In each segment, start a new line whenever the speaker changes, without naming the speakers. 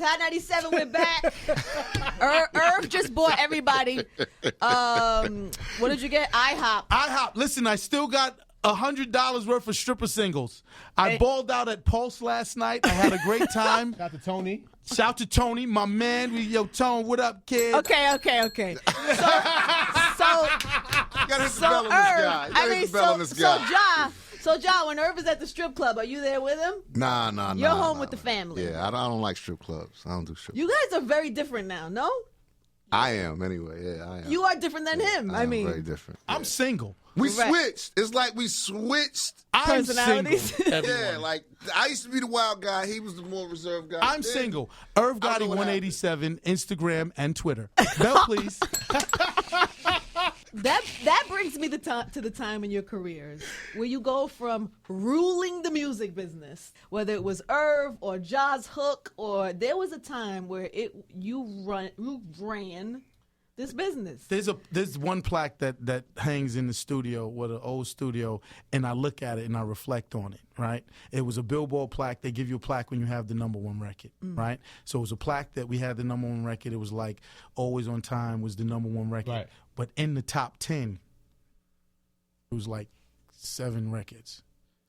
Hot 97, we're back. Irv just bought everybody. What did you get? IHOP.
IHOP. Listen, I still got $100 worth of stripper singles. I balled out at Pulse last night. I had a great time.
Shout to Tony.
Shout to Tony, my man. Yo, Tone, what up, kid?
Okay. So
Gotta hit the bell on this guy. You gotta hit the bell on this guy.
So John, when Irv is at the strip club, are you there with him?
Nah.
You're home with the family.
Yeah, I don't like strip clubs. I don't do strip.
You guys are very different now, no?
I am anyway. Yeah, I am.
You are different than him.
I
mean,
am very different.
I'm single.
We
Right.
switched. It's like we switched.
I'm
Personalities?
single. Everyone.
Yeah, like I used to be the wild guy. He was the more reserved guy.
I'm
Then-
single. Irv
I don't
Gotti
know what
187, Instagram and Twitter. Bell, please.
that brings me to the time in your careers where you go from ruling the music business, whether it was Irv or Jaws Hook, or there was a time where you ran this business.
There's one plaque that hangs in the studio, with an old studio, and I look at it and I reflect on it, right? It was a Billboard plaque. They give you a plaque when you have the #1 record, right? So it was a plaque that we had the #1 record. It was like Always on Time was the #1 record.
Right.
But in the top 10, it was like 7 records.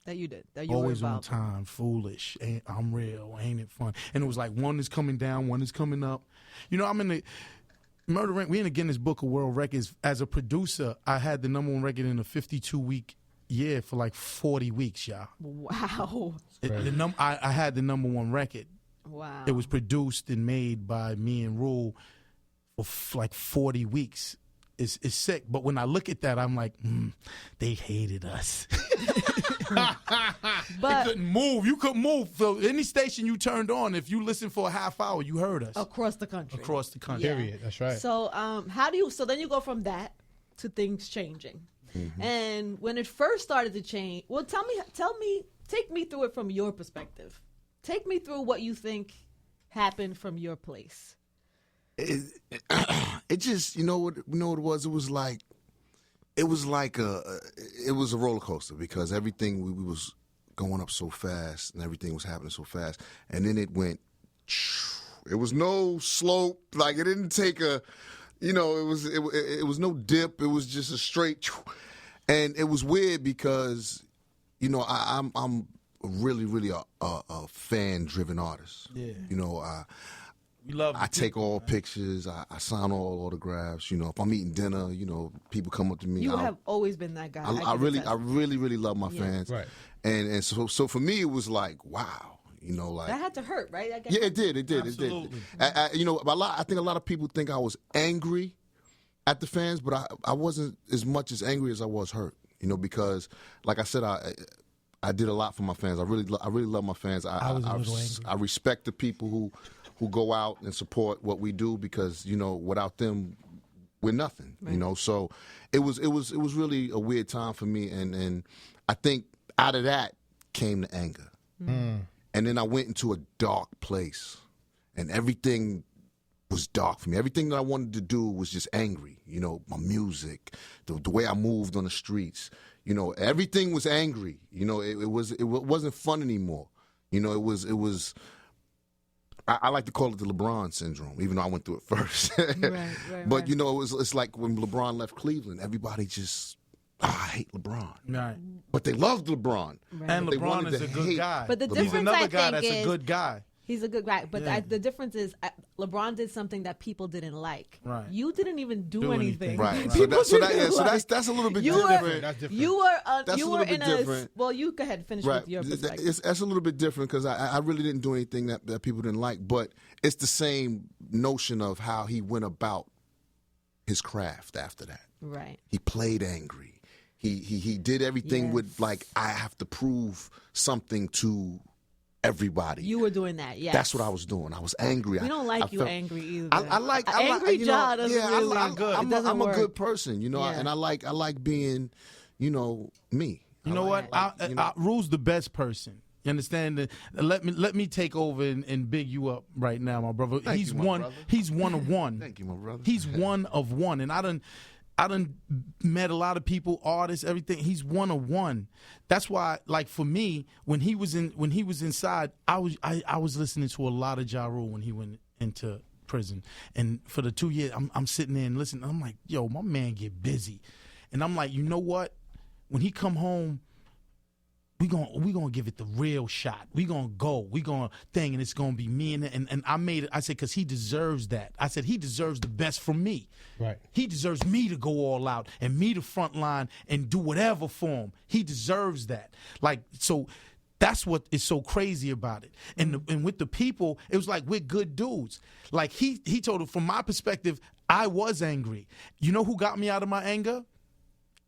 That you did. That you
Always
were
on
involved.
Time, Foolish, I'm Real, Ain't It Fun? And it was like one is coming down, one is coming up. You know, I'm in the Murder Rank. We in the Guinness Book of World Records. As a producer, I had the #1 record in a 52-week year for like 40 weeks, y'all.
Wow.
I had the #1 record.
Wow.
It was produced and made by me and Rule for like 40 weeks. It's sick. But when I look at that, I'm like, they hated us.
But
You couldn't move. You couldn't move. So any station you turned on, if you listened for a half hour, you heard us.
across the country.
Across the country.
Yeah.
Period. That's right.
So so then you go from that to things changing. And when it first started to change, well, take me through it from your perspective. Take me through what you think happened from your place.
It just, you know what it was. It was like a roller coaster, because everything we was going up so fast and everything was happening so fast, and then it went. It was no slope. Like, it didn't take a, it was no dip. It was just a straight, and it was weird because, I'm really a fan driven artist.
Yeah. We love.
I take all pictures. I sign all autographs. If I'm eating dinner, people come up to me.
You have always been that guy.
I really love my fans.
Right.
And so for me, it was like, wow. Like
that had to hurt, right?
yeah, it did.
Absolutely.
I think a lot of people think I was angry at the fans, but I wasn't as much as angry as I was hurt. Because like I said, I did a lot for my fans. I really love my fans.
I was a little angry.
I respect the people who go out and support what we do, because without them we're nothing.
Right.
So it was really a weird time for me, and I think out of that came the anger. And then I went into a dark place, and everything was dark for me. Everything that I wanted to do was just angry. My music, the way I moved on the streets, everything was angry. It wasn't fun anymore. It was I like to call it the LeBron syndrome, even though I went through it first.
Right.
But it's like when LeBron left Cleveland, everybody just I hate LeBron.
Right.
But they loved LeBron.
Right.
And
They
LeBron
wanted
is
to
a good
hate.
guy.
But the
He's
difference,
another
I
guy
think,
that's
is
a good guy.
He's a good guy, but
Yeah.
the difference is LeBron did something that people didn't like.
Right.
You didn't even do anything.
Right.
People didn't like.
That's a little bit
You
different.
were-
That's different.
You were
That's
you
a
were
little
in
bit
a
different.
well. You go ahead, finish
Right.
with your perspective.
That's a little bit different, because I really didn't do anything that people didn't like. But it's the same notion of how he went about his craft after that.
Right.
He played angry. He did everything
Yes.
with, like, I have to prove something to everybody.
You were doing that. Yes.
That's what I was doing. I was angry.
We don't like
I
you
felt-
angry either.
I like
angry
you know,
John doesn't
yeah,
really
I'm
good.
I'm,
It doesn't
I'm a
work.
good person,
Yeah.
and I like being, me.
You know what? Rule's the best person. You understand? Let me take over and big you up right now, my brother.
Thank
He's
you, my
one.
brother.
He's one of one.
Thank you, my brother.
He's one of one, and I done met a lot of people, artists, everything. He's one of one. That's why, like for me, when he was inside, I was listening to a lot of Ja Rule when he went into prison. And for the 2 years, I'm sitting there and listening. I'm like, yo, my man get busy. And I'm like, you know what? When he come home, we gonna give it the real shot. We gonna go. We gonna thing, and it's gonna be me and I made it. I said, because he deserves that. I said he deserves the best from me.
Right.
He deserves me to go all out and me to front line and do whatever for him. He deserves that. Like, so that's what is so crazy about it. And with the people, it was like we're good dudes. Like he told him, from my perspective, I was angry. You know who got me out of my anger?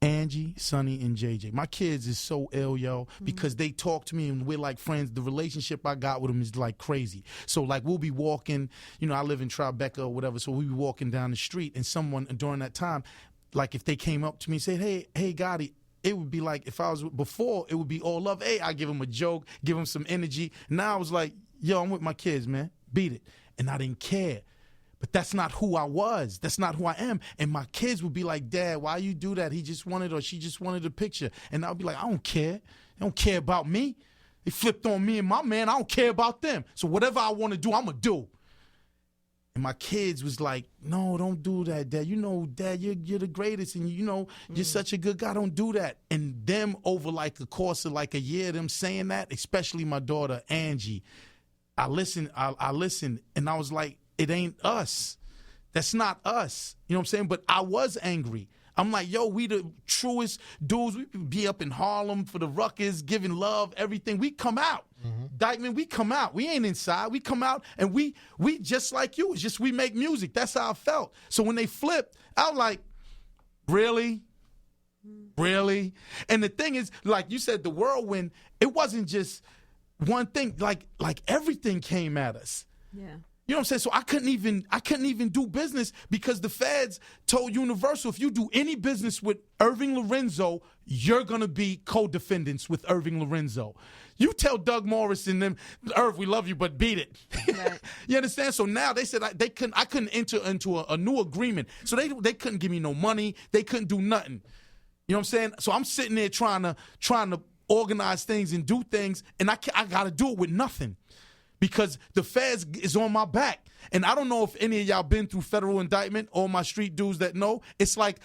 Angie, Sonny, and JJ. My kids is so ill, yo, because they talk to me and we're like friends. The relationship I got with them is like crazy. So like we'll be walking, you know, I live in Tribeca or whatever, so we'll be walking down the street and someone during that time, like if they came up to me and said, hey, Gotti, it would be like if I was before, it would be all love. Hey, I give them a joke, give them some energy. Now I was like, yo, I'm with my kids, man. Beat it. And I didn't care. But that's not who I was. That's not who I am. And my kids would be like, Dad, why you do that? He just wanted, or she just wanted a picture. And I'll be like, I don't care. They don't care about me. They flipped on me and my man. I don't care about them. So whatever I want to do, I'm going to do. And my kids was like, no, don't do that, Dad. You know, Dad, you're the greatest. And, you know, you're such a good guy. Don't do that. And them over like the course of like a year, them saying that, especially my daughter, Angie, I listened, and I was like, it ain't us. That's not us. You know what I'm saying? But I was angry. I'm like, yo, we the truest dudes. We be up in Harlem for the ruckus, giving love, everything. We come out. Dykeman, we come out. We ain't inside. We come out, and we just like you. It's just we make music. That's how I felt. So when they flipped, I was like, really? Really? And the thing is, like you said, the whirlwind, it wasn't just one thing. Like everything came at us.
Yeah.
You know what I'm saying? So I couldn't even do business because the feds told Universal, if you do any business with Irving Lorenzo, you're gonna be co-defendants with Irving Lorenzo. You tell Doug Morris and them, Irv, we love you, but beat it. Right. You understand? So now they said I couldn't enter into a new agreement. So they couldn't give me no money. They couldn't do nothing. You know what I'm saying? So I'm sitting there trying to organize things and do things, and I got to do it with nothing. Because the feds is on my back. And I don't know if any of y'all been through federal indictment, all my street dudes that know. It's like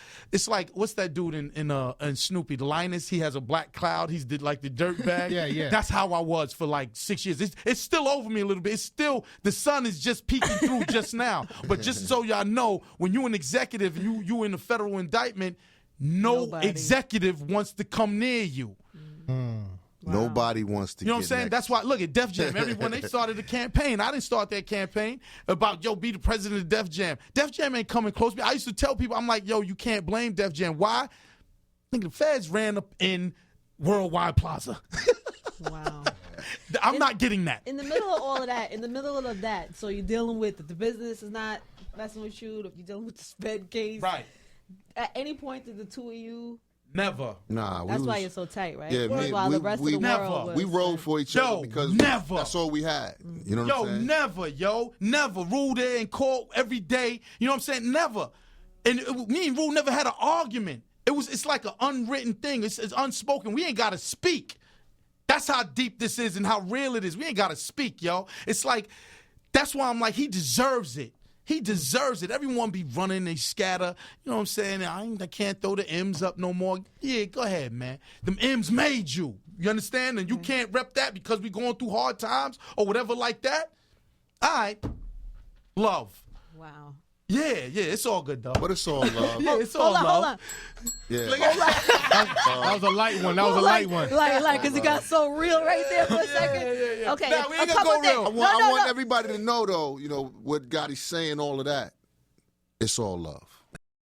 what's that dude in Snoopy, the Linus? He has a black cloud. He's like the dirt bag. Yeah. That's how I was for like 6 years. It's still over me a little bit. It's still, the sun is just peeking through just now. But just so y'all know, when you're an executive and you in a federal indictment, Nobody. Executive wants to come near you.
Wow. Nobody wants to.
You know what I'm saying? That's why. Look at Def Jam. Everyone, they started a campaign. I didn't start that campaign about be the president of Def Jam. Def Jam ain't coming close to me. I used to tell people, I'm like, you can't blame Def Jam. Why? I think the feds ran up in Worldwide Plaza.
Wow.
I'm not getting that.
In the middle of all of that, so you're dealing with the business is not messing with you. You're dealing with the sped case.
Right.
At any point did the two of you?
Never.
Nah, that's why you're so tight, right?
Yeah,
while the rest of the world was,
we rode for each other because that's all we had. You know what I'm saying?
Never. Rule there in court every day. You know what I'm saying? Never. And me and Rule never had an argument. It's like an unwritten thing. It's unspoken. We ain't got to speak. That's how deep this is and how real it is. We ain't got to speak, yo. It's like, that's why I'm like, he deserves it. He deserves it. Everyone be running, they scatter. You know what I'm saying? I can't throw the M's up no more. Yeah, go ahead, man. Them M's made you. You understand? And you can't rep that because we going through hard times or whatever like that. All right. Love.
Wow.
Yeah, it's all good, though.
But it's all love.
Yeah, it's all love.
Hold on.
Yeah.
That was a light one.
Like, because it got so real right there for a second.
Yeah.
Okay.
Nah, we ain't gonna go real.
I want everybody to know, though, what Gotti's saying, all of that. It's all love.